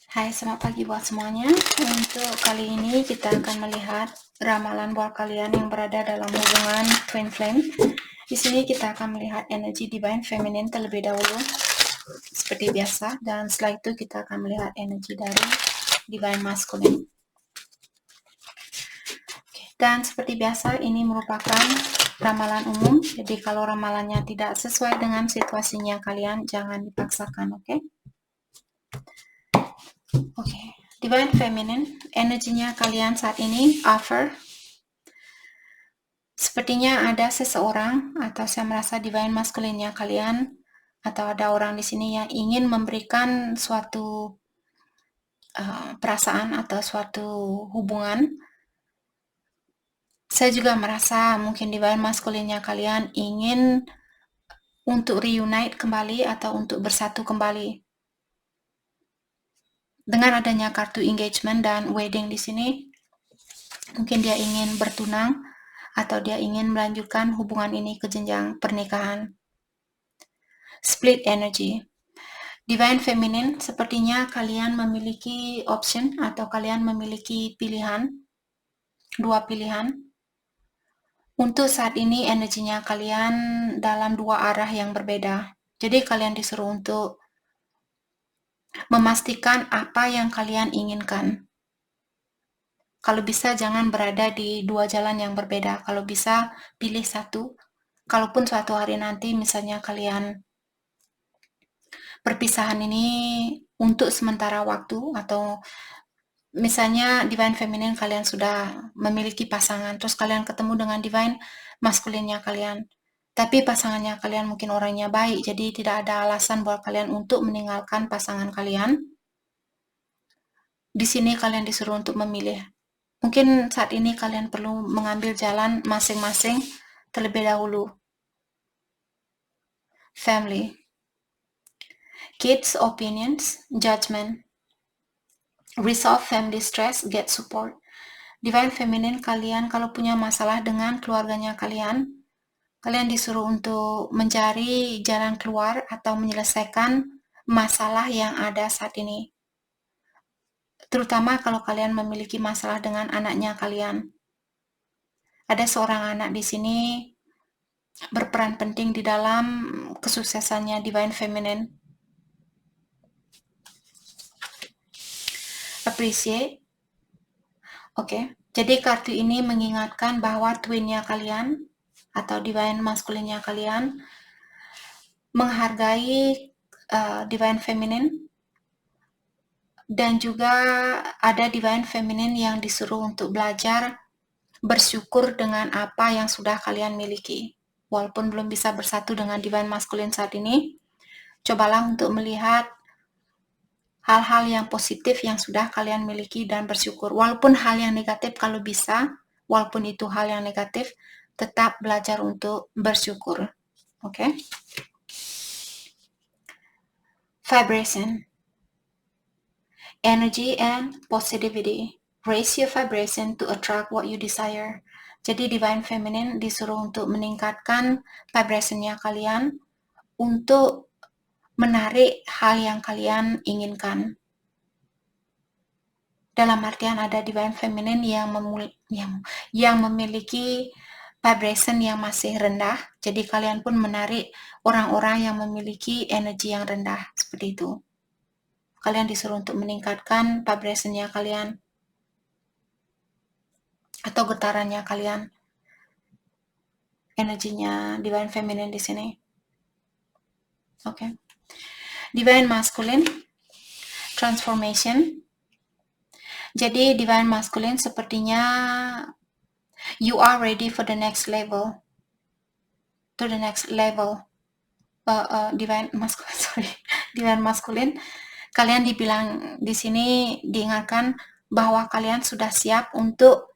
Hai, selamat pagi buat semuanya. Untuk kali ini kita akan melihat ramalan buat kalian yang berada dalam hubungan twin flame. Di sini kita akan melihat energi divine feminine terlebih dahulu, seperti biasa, dan setelah itu kita akan melihat energi dari divine masculine. Dan seperti biasa, ini merupakan ramalan umum. Jadi kalau ramalannya tidak sesuai dengan situasinya kalian, jangan dipaksakan, oke? Oke, divine feminine, energinya kalian saat ini offer. Sepertinya ada seseorang atau saya merasa divine masculine-nya kalian atau ada orang di sini yang ingin memberikan suatu perasaan atau suatu hubungan. Saya juga merasa mungkin divine masculine-nya kalian ingin untuk reunite kembali atau untuk bersatu kembali. Dengan adanya kartu engagement dan wedding di sini, mungkin dia ingin bertunang atau dia ingin melanjutkan hubungan ini ke jenjang pernikahan. Split energy. Divine Feminine, sepertinya kalian memiliki option atau kalian memiliki pilihan, dua pilihan. Untuk saat ini energinya kalian dalam dua arah yang berbeda. Jadi kalian disuruh untuk memastikan apa yang kalian inginkan. Kalau bisa jangan berada di dua jalan yang berbeda. Kalau bisa pilih satu. Kalaupun suatu hari nanti misalnya kalian perpisahan ini untuk sementara waktu atau misalnya divine feminine kalian sudah memiliki pasangan, terus kalian ketemu dengan divine masculine-nya kalian. Tapi pasangannya kalian mungkin orangnya baik, jadi tidak ada alasan buat kalian untuk meninggalkan pasangan kalian. Di sini kalian disuruh untuk memilih. Mungkin saat ini kalian perlu mengambil jalan masing-masing terlebih dahulu. Family. Kids' opinions, judgment. Resolve family stress, get support. Divine Feminine kalian kalau punya masalah dengan keluarganya kalian disuruh untuk mencari jalan keluar atau menyelesaikan masalah yang ada saat ini. Terutama kalau kalian memiliki masalah dengan anaknya kalian. Ada seorang anak di sini berperan penting di dalam kesuksesannya Divine Feminine. Appreciate. Oke, jadi kartu ini mengingatkan bahwa twinnya kalian atau divine masculine-nya kalian menghargai divine feminine dan juga ada divine feminine yang disuruh untuk belajar bersyukur dengan apa yang sudah kalian miliki. Walaupun belum bisa bersatu dengan divine masculine saat ini, cobalah untuk melihat hal-hal yang positif yang sudah kalian miliki dan bersyukur. Walaupun hal yang negatif kalau bisa, walaupun itu hal yang negatif, tetap belajar untuk bersyukur. Oke? Vibration. Energy and positivity. Raise your vibration to attract what you desire. Jadi Divine Feminine disuruh untuk meningkatkan vibration-nya kalian untuk menarik hal yang kalian inginkan. Dalam artian ada Divine Feminine yang memiliki vibration yang masih rendah, jadi kalian pun menarik orang-orang yang memiliki energi yang rendah, seperti itu. Kalian disuruh untuk meningkatkan vibration-nya kalian atau getarannya kalian. Energinya Divine Feminine di sini. Oke. Divine Masculine, transformation. Jadi Divine Masculine sepertinya you are ready for the next level. To the next level. Divine Masculine. Kalian dibilang di sini diingatkan bahwa kalian sudah siap untuk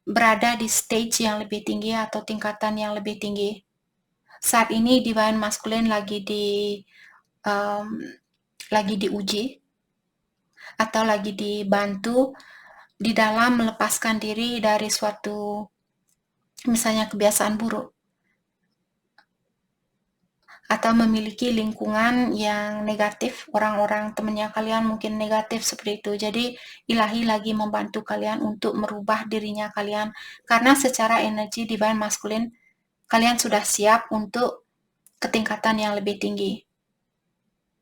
berada di stage yang lebih tinggi atau tingkatan yang lebih tinggi. Saat ini Divine Masculine lagi diuji atau lagi dibantu di dalam melepaskan diri dari suatu misalnya kebiasaan buruk atau memiliki lingkungan yang negatif, orang-orang temannya kalian mungkin negatif seperti itu. Jadi ilahi lagi membantu kalian untuk merubah dirinya kalian, karena secara energi divine masculine kalian sudah siap untuk ketingkatan yang lebih tinggi.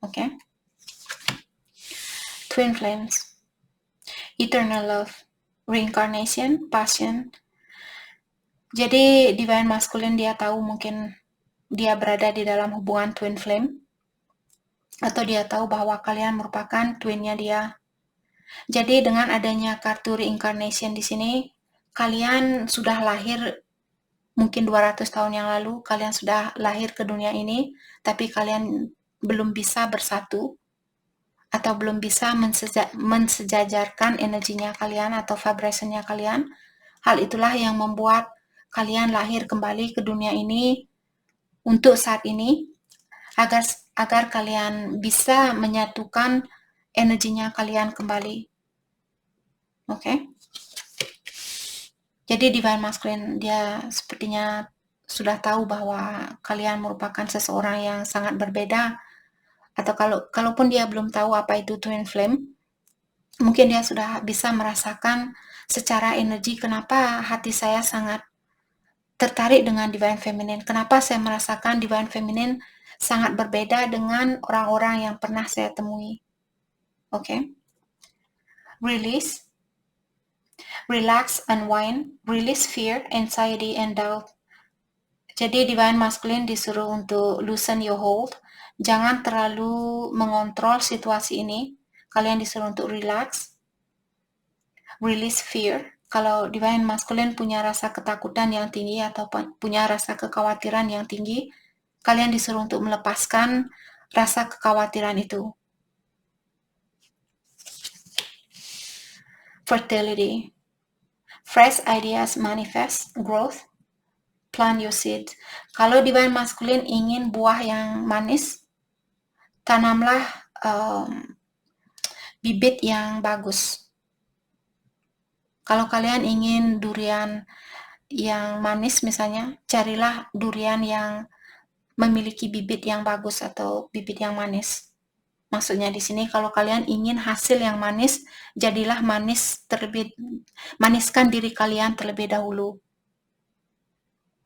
Oke? Twin flames, eternal love, reincarnation, passion. Jadi divine masculine dia tahu mungkin dia berada di dalam hubungan twin flame, atau dia tahu bahwa kalian merupakan twinnya dia. Jadi dengan adanya kartu reincarnation di sini, kalian sudah lahir mungkin 200 tahun yang lalu, kalian sudah lahir ke dunia ini, tapi kalian belum bisa bersatu atau belum bisa mensejajarkan energinya kalian atau vibrationnya kalian. Hal itulah yang membuat kalian lahir kembali ke dunia ini untuk saat ini, agar kalian bisa menyatukan energinya kalian kembali. Oke? Jadi divine masculine dia sepertinya sudah tahu bahwa kalian merupakan seseorang yang sangat berbeda, atau kalaupun dia belum tahu apa itu twin flame, mungkin dia sudah bisa merasakan secara energi kenapa hati saya sangat tertarik dengan divine feminine, kenapa saya merasakan divine feminine sangat berbeda dengan orang-orang yang pernah saya temui. Oke? Release, relax, unwind, release fear, anxiety, and doubt. Jadi divine masculine disuruh untuk loosen your hold, jangan terlalu mengontrol situasi ini. Kalian disuruh untuk relax, release fear. Kalau divine masculine punya rasa ketakutan yang tinggi atau punya rasa kekhawatiran yang tinggi, kalian disuruh untuk melepaskan rasa kekhawatiran itu. Fertility, fresh ideas manifest, growth, plant your seed. Kalau divine masculine ingin buah yang manis, tanamlah bibit yang bagus. Kalau kalian ingin durian yang manis misalnya, carilah durian yang memiliki bibit yang bagus atau bibit yang manis. Maksudnya di sini kalau kalian ingin hasil yang manis, jadilah maniskan diri kalian terlebih dahulu.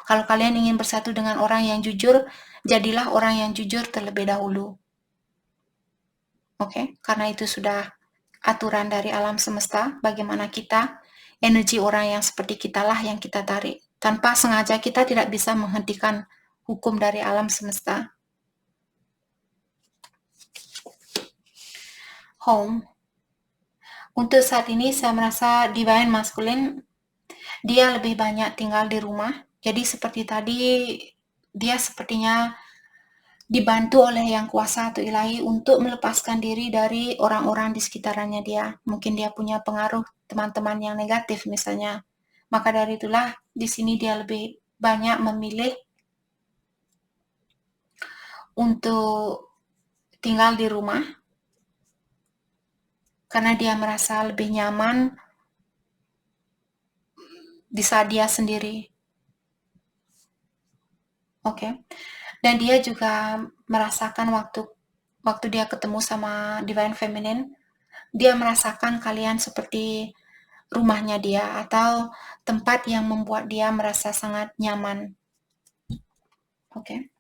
Kalau kalian ingin bersatu dengan orang yang jujur, jadilah orang yang jujur terlebih dahulu. Oke, karena itu sudah aturan dari alam semesta, bagaimana kita, energi orang yang seperti kitalah yang kita tarik. Tanpa sengaja kita tidak bisa menghentikan hukum dari alam semesta. Home. Untuk saat ini saya merasa divine masculine, dia lebih banyak tinggal di rumah. Jadi seperti tadi, dia sepertinya dibantu oleh yang kuasa atau ilahi untuk melepaskan diri dari orang-orang di sekitarannya dia. Mungkin dia punya pengaruh teman-teman yang negatif misalnya. Maka dari itulah di sini dia lebih banyak memilih untuk tinggal di rumah karena dia merasa lebih nyaman di saat dia sendiri. Oke. Dan dia juga merasakan waktu dia ketemu sama divine feminine, dia merasakan kalian seperti rumahnya dia atau tempat yang membuat dia merasa sangat nyaman. Oke.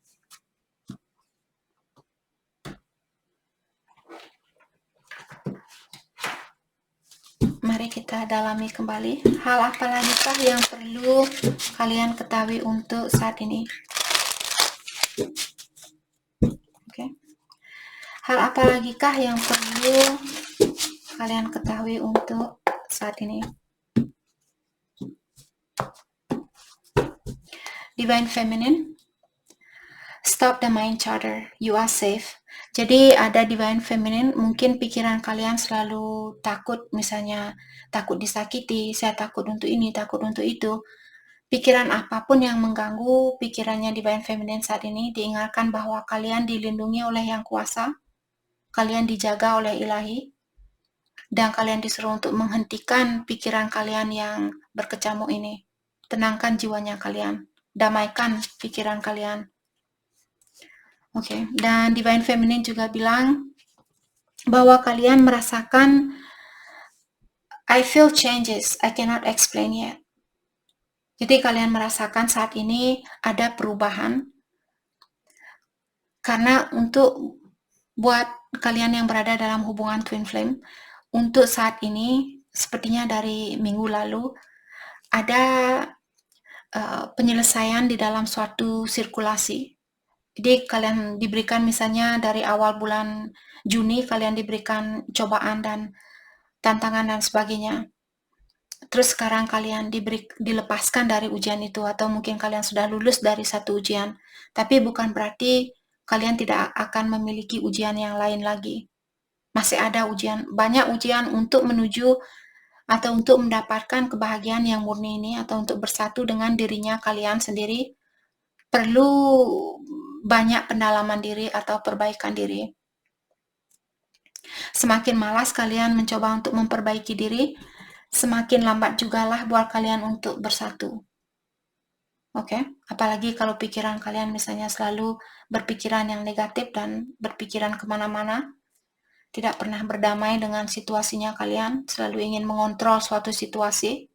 Mari kita dalami kembali. Hal apa lagikah yang perlu kalian ketahui untuk saat ini? Oke. Hal apa lagikah yang perlu kalian ketahui untuk saat ini? Divine Feminine, stop the mind chatter, you are safe. Jadi ada divine feminine, mungkin pikiran kalian selalu takut, misalnya takut disakiti, saya takut untuk ini, takut untuk itu. Pikiran apapun yang mengganggu pikirannya divine feminine saat ini, diingatkan bahwa kalian dilindungi oleh yang kuasa, kalian dijaga oleh ilahi, dan kalian disuruh untuk menghentikan pikiran kalian yang berkecamuk ini. Tenangkan jiwanya kalian, damaikan pikiran kalian. Oke, dan Divine Feminine juga bilang bahwa kalian merasakan I feel changes, I cannot explain yet. Jadi kalian merasakan saat ini ada perubahan, karena untuk buat kalian yang berada dalam hubungan twin flame, untuk saat ini sepertinya dari minggu lalu ada penyelesaian di dalam suatu sirkulasi. Jadi kalian diberikan, misalnya dari awal bulan Juni kalian diberikan cobaan dan tantangan dan sebagainya. Terus sekarang kalian dilepaskan dari ujian itu, atau mungkin kalian sudah lulus dari satu ujian. Tapi bukan berarti kalian tidak akan memiliki ujian yang lain lagi. Masih ada ujian, banyak ujian untuk menuju atau untuk mendapatkan kebahagiaan yang murni ini, atau untuk bersatu dengan dirinya kalian sendiri. Perlu banyak pendalaman diri atau perbaikan diri. Semakin malas kalian mencoba untuk memperbaiki diri, semakin lambat jugalah buat kalian untuk bersatu. Oke, apalagi kalau pikiran kalian misalnya selalu berpikiran yang negatif dan berpikiran kemana-mana, tidak pernah berdamai dengan situasinya kalian, selalu ingin mengontrol suatu situasi,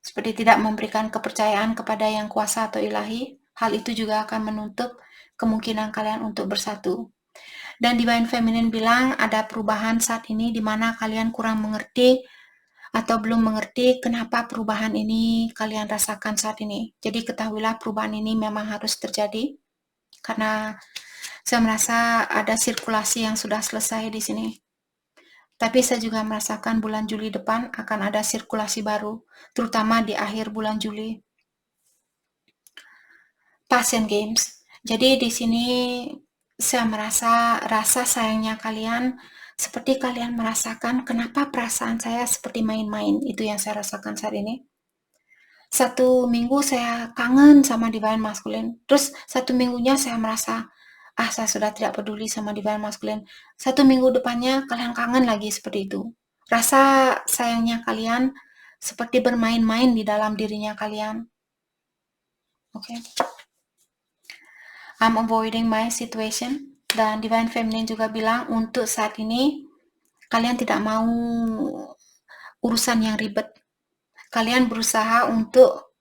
seperti tidak memberikan kepercayaan kepada yang kuasa atau ilahi. Hal itu juga akan menutup kemungkinan kalian untuk bersatu. Dan Divine Feminine bilang ada perubahan saat ini di mana kalian kurang mengerti atau belum mengerti kenapa perubahan ini kalian rasakan saat ini. Jadi ketahuilah perubahan ini memang harus terjadi, karena saya merasa ada sirkulasi yang sudah selesai di sini. Tapi saya juga merasakan bulan Juli depan akan ada sirkulasi baru, terutama di akhir bulan Juli. Passion Games. Jadi di sini saya merasa rasa sayangnya kalian, seperti kalian merasakan kenapa perasaan saya seperti main-main. Itu yang saya rasakan saat ini. Satu minggu saya kangen sama Divine Masculine. Terus satu minggunya saya merasa, saya sudah tidak peduli sama Divine Masculine. Satu minggu depannya kalian kangen lagi seperti itu. Rasa sayangnya kalian seperti bermain-main di dalam dirinya kalian. Oke. I'm avoiding my situation. Dan Divine Feminine juga bilang untuk saat ini kalian tidak mau urusan yang ribet. Kalian berusaha untuk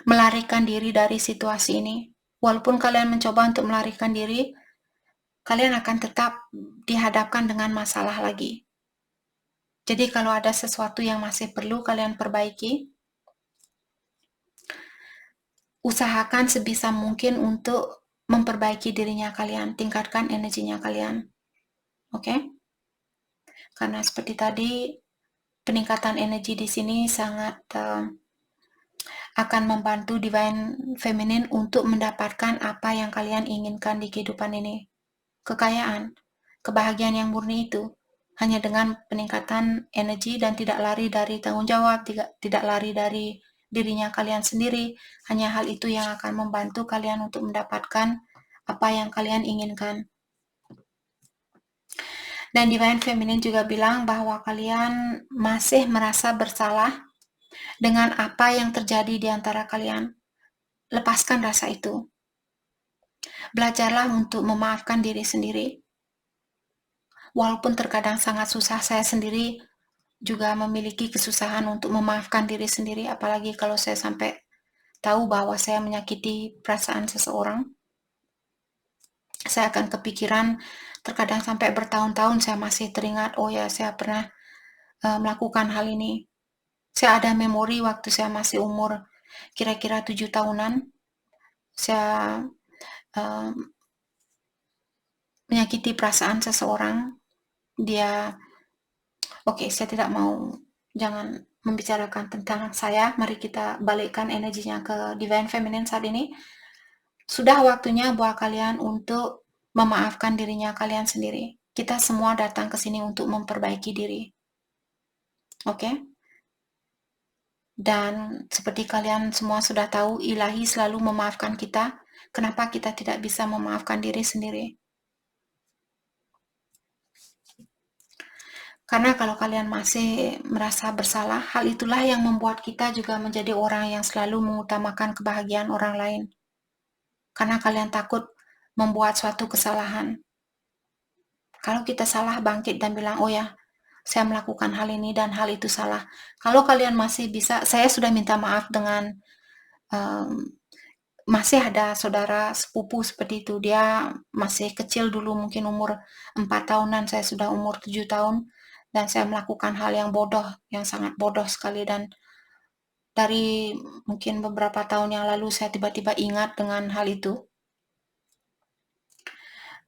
melarikan diri dari situasi ini. Walaupun kalian mencoba untuk melarikan diri, kalian akan tetap dihadapkan dengan masalah lagi. Jadi kalau ada sesuatu yang masih perlu kalian perbaiki, usahakan sebisa mungkin untuk memperbaiki dirinya kalian, tingkatkan energinya kalian. Oke? Karena seperti tadi, peningkatan energi di sini sangat akan membantu Divine Feminine untuk mendapatkan apa yang kalian inginkan di kehidupan ini. Kekayaan, kebahagiaan yang murni itu hanya dengan peningkatan energi dan tidak lari dari tanggung jawab, tidak lari dari dirinya kalian sendiri. Hanya hal itu yang akan membantu kalian untuk mendapatkan apa yang kalian inginkan. Dan Divine Feminine juga bilang bahwa kalian masih merasa bersalah dengan apa yang terjadi di antara kalian. Lepaskan rasa itu. Belajarlah untuk memaafkan diri sendiri. Walaupun terkadang sangat susah, saya sendiri juga memiliki kesusahan untuk memaafkan diri sendiri, apalagi kalau saya sampai tahu bahwa saya menyakiti perasaan seseorang. Saya akan kepikiran, terkadang sampai bertahun-tahun saya masih teringat, oh ya saya pernah melakukan hal ini. Saya ada memori waktu saya masih umur kira-kira 7 tahunan, saya menyakiti perasaan seseorang. Dia, oke, saya tidak mau, jangan membicarakan tentang saya. Mari kita balikkan energinya ke Divine Feminine saat ini. Sudah waktunya buat kalian untuk memaafkan dirinya kalian sendiri. Kita semua datang ke sini untuk memperbaiki diri. Oke? Dan seperti kalian semua sudah tahu, ilahi selalu memaafkan kita. Kenapa kita tidak bisa memaafkan diri sendiri? Karena kalau kalian masih merasa bersalah, hal itulah yang membuat kita juga menjadi orang yang selalu mengutamakan kebahagiaan orang lain. Karena kalian takut membuat suatu kesalahan. Kalau kita salah bangkit dan bilang, oh ya, saya melakukan hal ini dan hal itu salah. Kalau kalian masih bisa, saya sudah minta maaf dengan masih ada saudara sepupu seperti itu. Dia masih kecil dulu, mungkin umur 4 tahunan, saya sudah umur 7 tahun. Dan saya melakukan hal yang bodoh, yang sangat bodoh sekali. Dan dari mungkin beberapa tahun yang lalu saya tiba-tiba ingat dengan hal itu.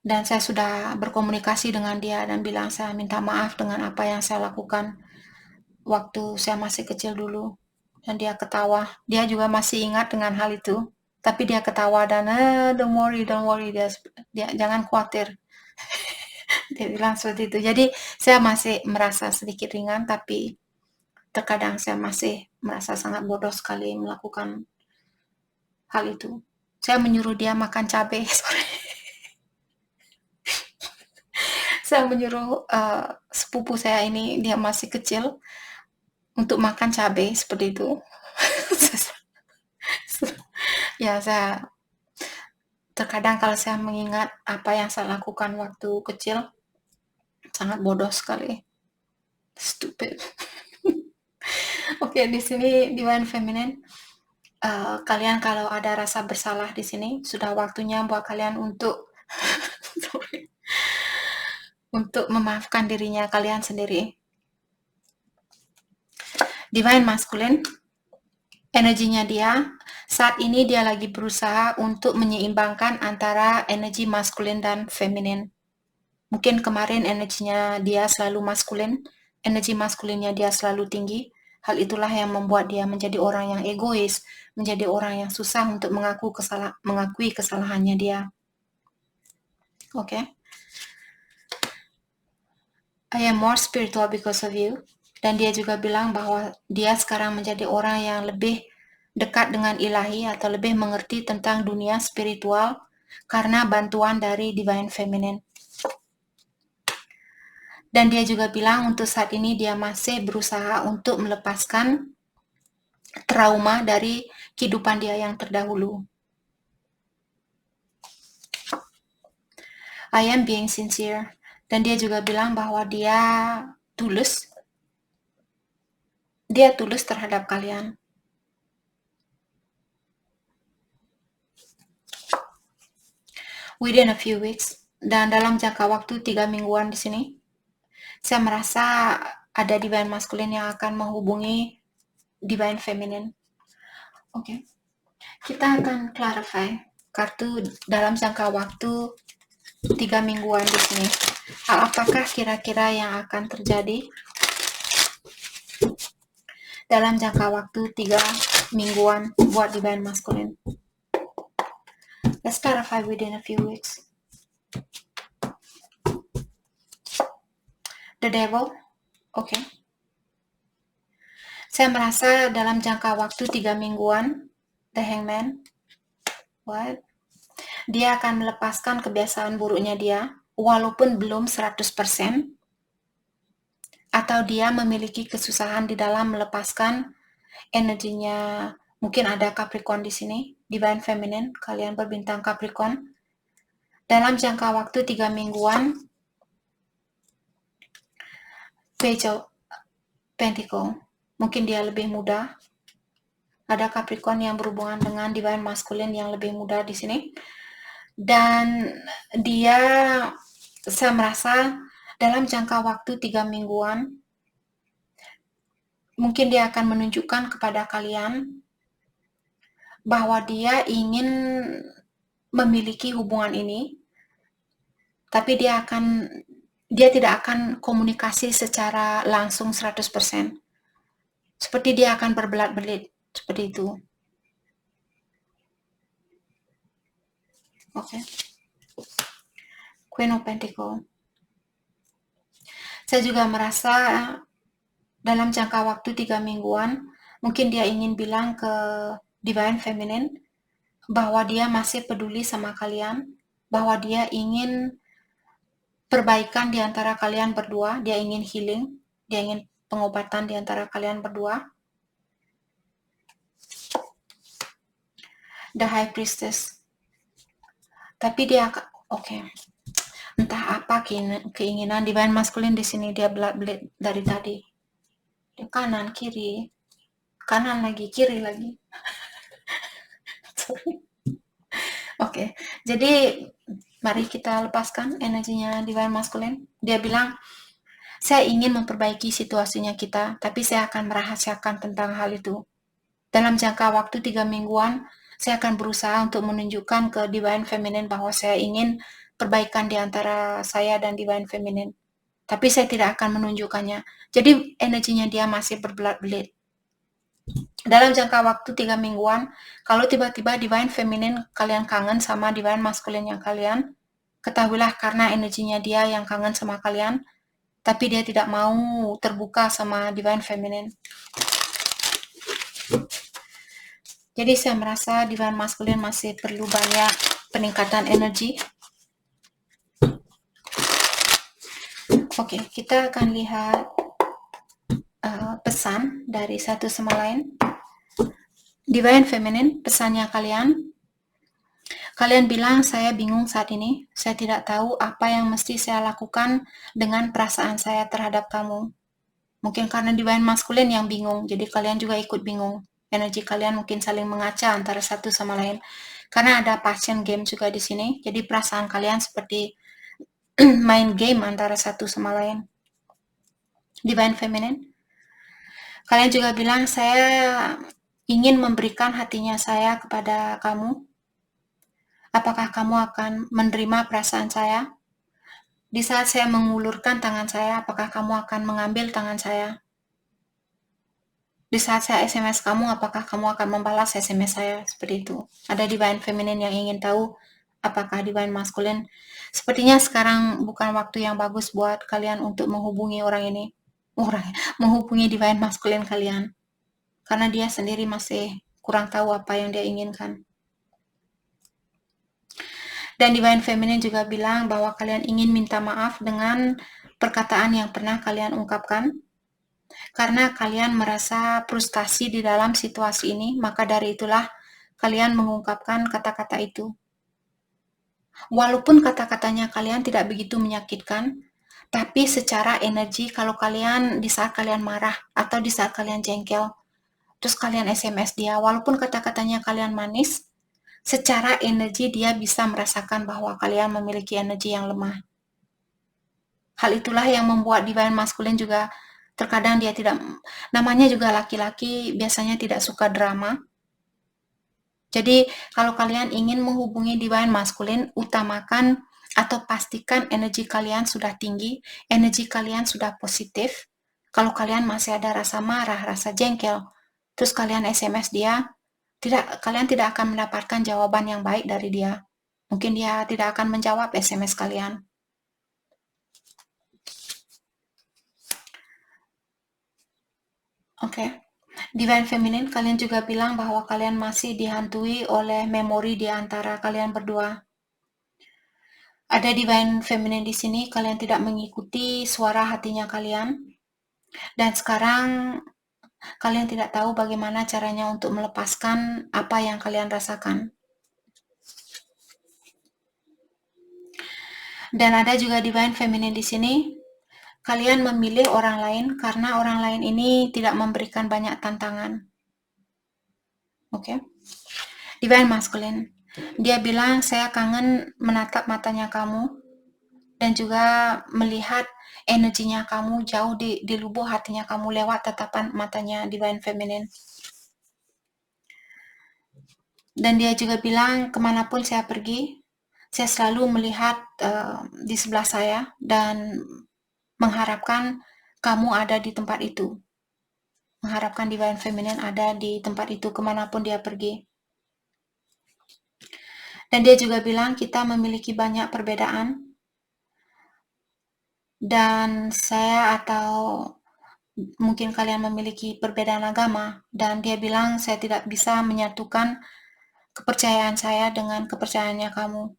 Dan saya sudah berkomunikasi dengan dia dan bilang saya minta maaf dengan apa yang saya lakukan waktu saya masih kecil dulu. Dan dia ketawa. Dia juga masih ingat dengan hal itu. Tapi dia ketawa dan don't worry, dia jangan khawatir. Dia bilang seperti itu. Jadi saya masih merasa sedikit ringan, tapi terkadang saya masih merasa sangat bodoh sekali melakukan hal itu. Saya menyuruh dia makan cabai. Saya menyuruh sepupu saya ini, dia masih kecil, untuk makan cabai seperti itu. Ya, saya terkadang kalau saya mengingat apa yang saya lakukan waktu kecil, sangat bodoh sekali. Stupid. Oke, di sini Divine Feminine, kalian kalau ada rasa bersalah di sini, sudah waktunya buat kalian untuk untuk memaafkan dirinya kalian sendiri. Divine Masculine, energinya dia, saat ini dia lagi berusaha untuk menyeimbangkan antara energi maskulin dan feminin. Mungkin kemarin energinya dia selalu maskulin, energi maskulinnya dia selalu tinggi. Hal itulah yang membuat dia menjadi orang yang egois, menjadi orang yang susah untuk mengakui kesalahannya dia. Oke. I am more spiritual because of you. Dan dia juga bilang bahwa dia sekarang menjadi orang yang lebih dekat dengan ilahi atau lebih mengerti tentang dunia spiritual karena bantuan dari Divine Feminine. Dan dia juga bilang untuk saat ini dia masih berusaha untuk melepaskan trauma dari kehidupan dia yang terdahulu. I am being sincere. Dan dia juga bilang bahwa dia tulus. Dia tulus terhadap kalian. Within a few weeks, dan dalam jangka waktu 3 mingguan di sini, saya merasa ada Divine Masculine yang akan menghubungi Divine Feminine. Oke. Kita akan clarify kartu dalam jangka waktu 3 mingguan di sini. Hal apakah kira-kira yang akan terjadi dalam jangka waktu 3 mingguan buat Divine Masculine? Let's clarify within a few weeks. The Devil. Oke. Saya merasa dalam jangka waktu 3 mingguan, The Hangman. What? Dia akan melepaskan kebiasaan buruknya dia, walaupun belum 100%, atau dia memiliki kesusahan di dalam melepaskan energinya. Mungkin ada Capricorn di sini, Divine Feminine, kalian berbintang Capricorn. Dalam jangka waktu 3 mingguan, Page of Pentacle, mungkin dia lebih muda. Ada Capricorn yang berhubungan dengan Divine Masculine yang lebih muda di sini. Dan dia, saya merasa dalam jangka waktu 3 mingguan, mungkin dia akan menunjukkan kepada kalian bahwa dia ingin memiliki hubungan ini, tapi dia tidak akan komunikasi secara langsung 100%. Seperti dia akan berbelit-belit, seperti itu. Oke. Queen of Pentacle. Saya juga merasa dalam jangka waktu 3 mingguan, mungkin dia ingin bilang ke Divine Feminine bahwa dia masih peduli sama kalian, bahwa dia ingin perbaikan di antara kalian berdua, dia ingin healing, dia ingin pengobatan di antara kalian berdua. The High Priestess. Tapi dia entah apa keinginan divine masculine di sini, dia belit dari tadi. Dia kanan, kiri, kanan lagi, kiri lagi. Sorry. Oke, jadi mari kita lepaskan energinya divine masculine. Dia bilang, saya ingin memperbaiki situasinya kita, tapi saya akan merahasiakan tentang hal itu. Dalam jangka waktu 3 mingguan, saya akan berusaha untuk menunjukkan ke divine feminine bahwa saya ingin perbaikan di antara saya dan divine feminine. Tapi saya tidak akan menunjukkannya. Jadi energinya dia masih berbelit-belit. Dalam jangka waktu 3 mingguan, kalau tiba-tiba divine feminine kalian kangen sama divine masculine yang kalian, ketahuilah karena energinya dia yang kangen sama kalian, tapi dia tidak mau terbuka sama divine feminine. Jadi saya merasa divine masculine masih perlu banyak peningkatan energi. Oke, kita akan lihat pesan dari satu sama lain. Divine feminine, pesannya kalian bilang saya bingung saat ini, saya tidak tahu apa yang mesti saya lakukan dengan perasaan saya terhadap kamu. Mungkin karena divine masculine yang bingung, jadi kalian juga ikut bingung. Energi kalian mungkin saling mengaca antara satu sama lain. Karena ada passion game juga di sini, jadi perasaan kalian seperti main game antara satu sama lain. Divine feminine, kalian juga bilang saya ingin memberikan hatinya saya kepada kamu. Apakah kamu akan menerima perasaan saya? Di saat saya mengulurkan tangan saya, apakah kamu akan mengambil tangan saya? Di saat saya SMS kamu, apakah kamu akan membalas SMS saya? Seperti itu. Ada divine feminine yang ingin tahu apakah divine masculine. Sepertinya sekarang bukan waktu yang bagus buat kalian untuk menghubungi orang ini. Menghubungi divine masculine kalian. Karena dia sendiri masih kurang tahu apa yang dia inginkan. Dan divine feminine juga bilang bahwa kalian ingin minta maaf dengan perkataan yang pernah kalian ungkapkan. Karena kalian merasa frustasi di dalam situasi ini, maka dari itulah kalian mengungkapkan kata-kata itu. Walaupun kata-katanya kalian tidak begitu menyakitkan, tapi secara energi kalau kalian di saat kalian marah atau di saat kalian jengkel, terus kalian SMS dia, walaupun kata-katanya kalian manis, secara energi dia bisa merasakan bahwa kalian memiliki energi yang lemah. Hal itulah yang membuat divine masculine juga terkadang dia tidak, namanya juga laki-laki biasanya tidak suka drama. Jadi kalau kalian ingin menghubungi divine masculine, utamakan atau pastikan energi kalian sudah tinggi, energi kalian sudah positif. Kalau kalian masih ada rasa marah, rasa jengkel, terus kalian SMS dia, kalian tidak akan mendapatkan jawaban yang baik dari dia. Mungkin dia tidak akan menjawab SMS kalian. Oke. Divine feminine, kalian juga bilang bahwa kalian masih dihantui oleh memori di antara kalian berdua. Ada divine feminine di sini, kalian tidak mengikuti suara hatinya kalian. Dan sekarang kalian tidak tahu bagaimana caranya untuk melepaskan apa yang kalian rasakan. Dan ada juga divine feminine di sini. Kalian memilih orang lain karena orang lain ini tidak memberikan banyak tantangan. Oke. Divine masculine. Dia bilang, saya kangen menatap matanya kamu dan juga melihat energinya kamu jauh di lubuk hatinya kamu lewat tatapan matanya divine feminine. Dan dia juga bilang, kemanapun saya pergi, saya selalu melihat di sebelah saya dan mengharapkan kamu ada di tempat itu. Mengharapkan divine feminine ada di tempat itu kemanapun dia pergi. Dan dia juga bilang kita memiliki banyak perbedaan. Dan saya atau mungkin kalian memiliki perbedaan agama. Dan dia bilang saya tidak bisa menyatukan kepercayaan saya dengan kepercayaannya kamu.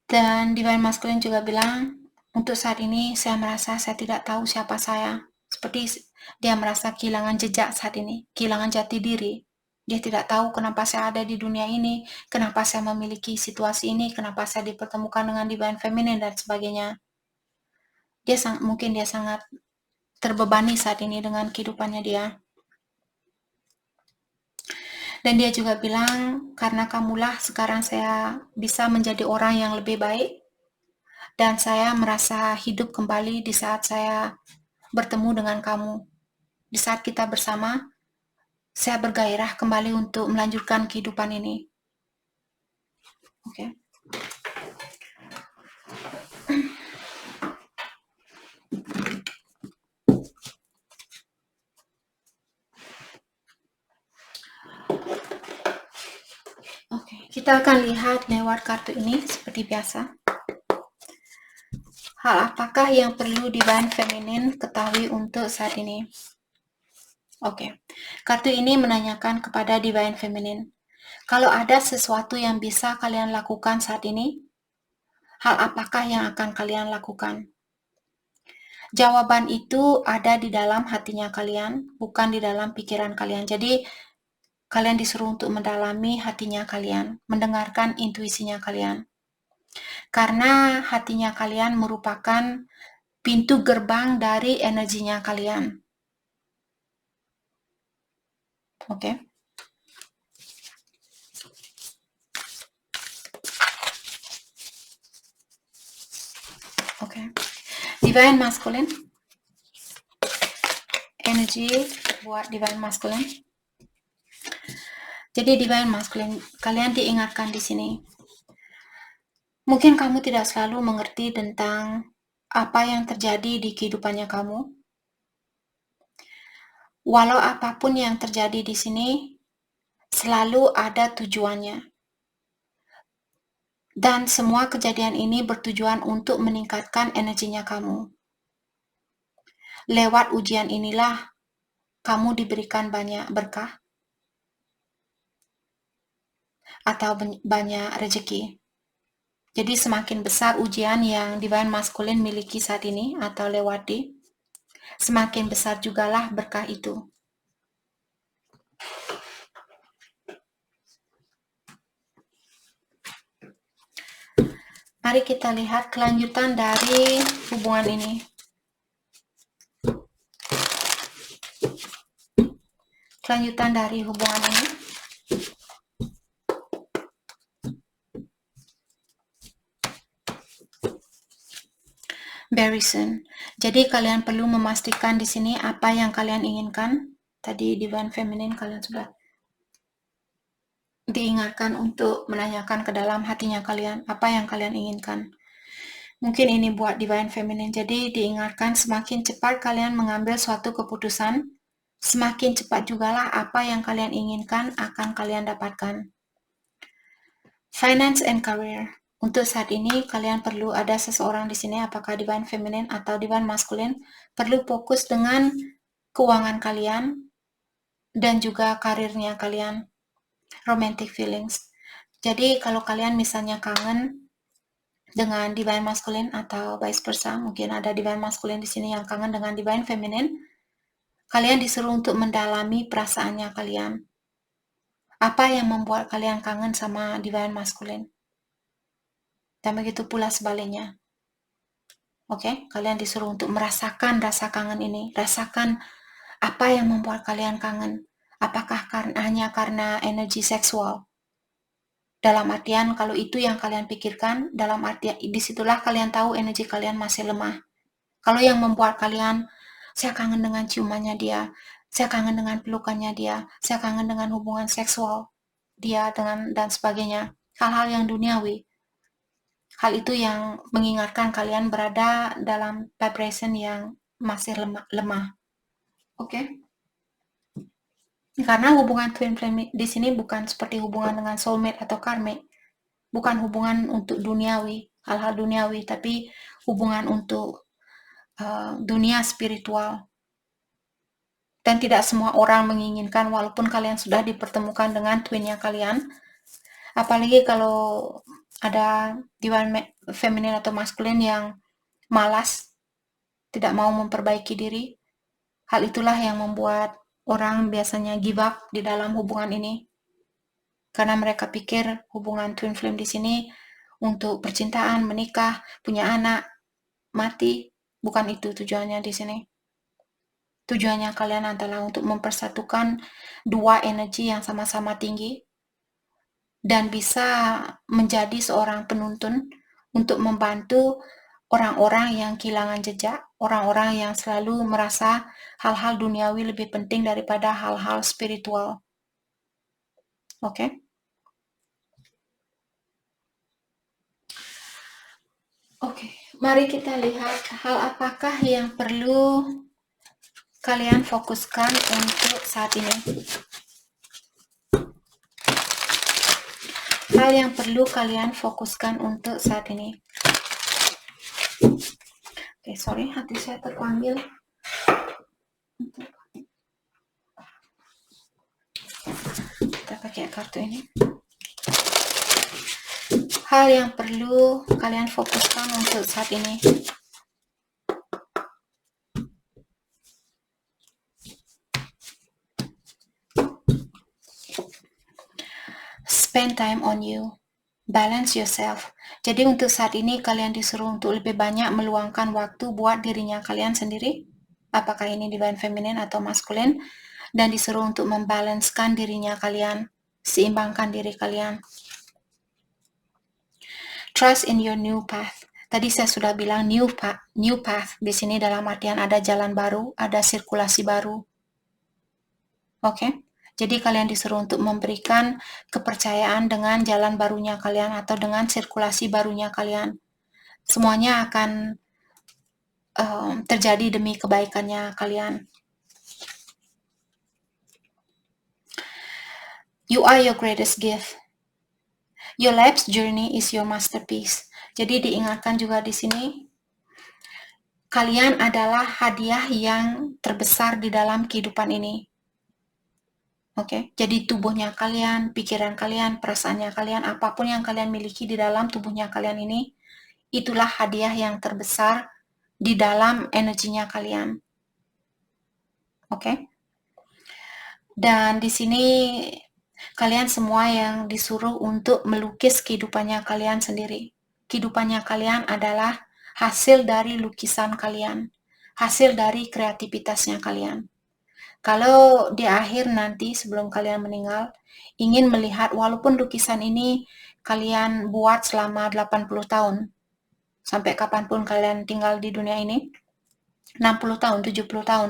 Dan divine masculine juga bilang, untuk saat ini saya merasa saya tidak tahu siapa saya. Seperti dia merasa kehilangan jejak saat ini, kehilangan jati diri. Dia tidak tahu kenapa saya ada di dunia ini, kenapa saya memiliki situasi ini, kenapa saya dipertemukan dengan divine feminine dan sebagainya. Mungkin dia sangat terbebani saat ini dengan kehidupannya dia. Dan dia juga bilang, karena kamulah sekarang saya bisa menjadi orang yang lebih baik, dan saya merasa hidup kembali di saat saya bertemu dengan kamu. Di saat kita bersama, saya bergairah kembali untuk melanjutkan kehidupan ini. Oke. Oke, kita akan lihat lewat kartu ini seperti biasa. Hal apakah yang perlu divine feminine ketahui untuk saat ini? Oke, kartu ini menanyakan kepada divine feminine, kalau ada sesuatu yang bisa kalian lakukan saat ini, hal apakah yang akan kalian lakukan? Jawaban itu ada di dalam hatinya kalian, bukan di dalam pikiran kalian. Jadi, kalian disuruh untuk mendalami hatinya kalian, mendengarkan intuisinya kalian. Karena hatinya kalian merupakan pintu gerbang dari energinya kalian. Oke. Oke. Divine Masculine. Energi buat Divine Masculine. Jadi Divine Masculine, kalian diingatkan di sini. Mungkin kamu tidak selalu mengerti tentang apa yang terjadi di kehidupannya kamu. Walau apapun yang terjadi di sini, selalu ada tujuannya. Dan semua kejadian ini bertujuan untuk meningkatkan energinya kamu. Lewat ujian inilah kamu diberikan banyak berkah atau banyak rezeki. Jadi semakin besar ujian yang Divine Masculine miliki saat ini atau lewati, semakin besar jugalah berkah itu. Mari kita lihat kelanjutan dari hubungan ini. Kelanjutan dari hubungan ini. Very soon. Jadi kalian perlu memastikan di sini apa yang kalian inginkan. Tadi Divine Feminine kalian sudah diingatkan untuk menanyakan ke dalam hatinya kalian apa yang kalian inginkan. Mungkin ini buat Divine Feminine. Jadi diingatkan semakin cepat kalian mengambil suatu keputusan, semakin cepat jugalah apa yang kalian inginkan akan kalian dapatkan. Finance and career. Untuk saat ini kalian perlu ada seseorang di sini, apakah Divine Feminine atau Divine Masculine, perlu fokus dengan keuangan kalian dan juga karirnya kalian. Romantic feelings. Jadi kalau kalian misalnya kangen dengan Divine Masculine atau vice versa, mungkin ada Divine Masculine di sini yang kangen dengan Divine Feminine, kalian disuruh untuk mendalami perasaannya kalian. Apa yang membuat kalian kangen sama Divine Masculine? Dan begitu pula sebaliknya. Oke, kalian disuruh untuk merasakan rasa kangen ini, rasakan apa yang membuat kalian kangen. Apakah hanya karena energi seksual? Dalam artian kalau itu yang kalian pikirkan, dalam artian disitulah kalian tahu energi kalian masih lemah. Kalau yang membuat kalian, saya kangen dengan ciumannya dia, saya kangen dengan pelukannya dia, saya kangen dengan hubungan seksual dia dan sebagainya. Hal-hal yang duniawi. Hal itu yang mengingatkan kalian berada dalam vibration yang masih lemah. Oke? Karena hubungan twin flame di sini bukan seperti hubungan dengan soulmate atau karmic. Bukan hubungan untuk duniawi, hal-hal duniawi, tapi hubungan untuk dunia spiritual. Dan tidak semua orang menginginkan walaupun kalian sudah dipertemukan dengan twinnya kalian. Apalagi kalau ada divine feminine atau masculine yang malas, tidak mau memperbaiki diri. Hal itulah yang membuat orang biasanya give up di dalam hubungan ini karena mereka pikir hubungan twin flame di sini untuk percintaan, menikah, punya anak, mati. Bukan itu tujuannya di sini. Tujuannya kalian adalah untuk mempersatukan dua energi yang sama-sama tinggi dan bisa menjadi seorang penuntun untuk membantu orang-orang yang kehilangan jejak, orang-orang yang selalu merasa hal-hal duniawi lebih penting daripada hal-hal spiritual. Oke? Oke, mari kita lihat hal apakah yang perlu kalian fokuskan untuk saat ini. Hal yang perlu kalian fokuskan untuk saat ini. Oke, sorry, hati saya terpanggil. Kita pakai kartu ini. Hal yang perlu kalian fokuskan untuk saat ini. Spend time on you. Balance yourself. Jadi untuk saat ini kalian disuruh untuk lebih banyak meluangkan waktu buat dirinya kalian sendiri. Apakah ini divine feminine atau masculine. Dan disuruh untuk membalancekan dirinya kalian. Seimbangkan diri kalian. Trust in your new path. Tadi saya sudah bilang new path. Di sini dalam artian ada jalan baru, ada sirkulasi baru. Oke? Jadi kalian disuruh untuk memberikan kepercayaan dengan jalan barunya kalian atau dengan sirkulasi barunya kalian. Semuanya akan terjadi demi kebaikannya kalian. You are your greatest gift. Your life's journey is your masterpiece. Jadi diingatkan juga di sini, kalian adalah hadiah yang terbesar di dalam kehidupan ini. Oke, jadi tubuhnya kalian, pikiran kalian, perasaannya kalian, apapun yang kalian miliki di dalam tubuhnya kalian ini, itulah hadiah yang terbesar di dalam energinya kalian. Oke? Dan di sini kalian semua yang disuruh untuk melukis kehidupannya kalian sendiri. Kehidupannya kalian adalah hasil dari lukisan kalian, hasil dari kreativitasnya kalian. Kalau di akhir nanti sebelum kalian meninggal, ingin melihat walaupun lukisan ini kalian buat selama 80 tahun, sampai kapanpun kalian tinggal di dunia ini, 60 tahun, 70 tahun,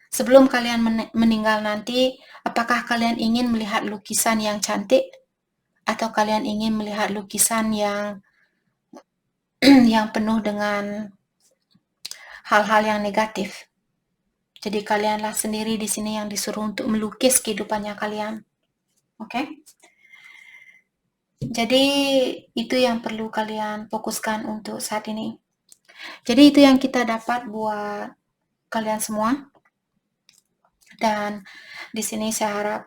sebelum kalian meninggal nanti, apakah kalian ingin melihat lukisan yang cantik? Atau kalian ingin melihat lukisan yang penuh dengan hal-hal yang negatif? Jadi kalianlah sendiri di sini yang disuruh untuk melukis kehidupannya kalian. Oke? Jadi itu yang perlu kalian fokuskan untuk saat ini. Jadi itu yang kita dapat buat kalian semua. Dan di sini saya harap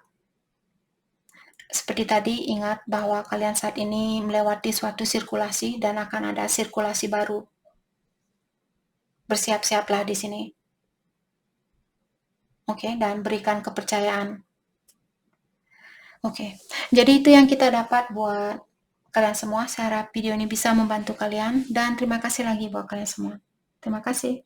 seperti tadi ingat bahwa kalian saat ini melewati suatu sirkulasi dan akan ada sirkulasi baru. Bersiap-siaplah di sini. Oke, dan berikan kepercayaan. Oke, jadi itu yang kita dapat buat kalian semua. Saya harap video ini bisa membantu kalian dan terima kasih lagi buat kalian semua. Terima kasih.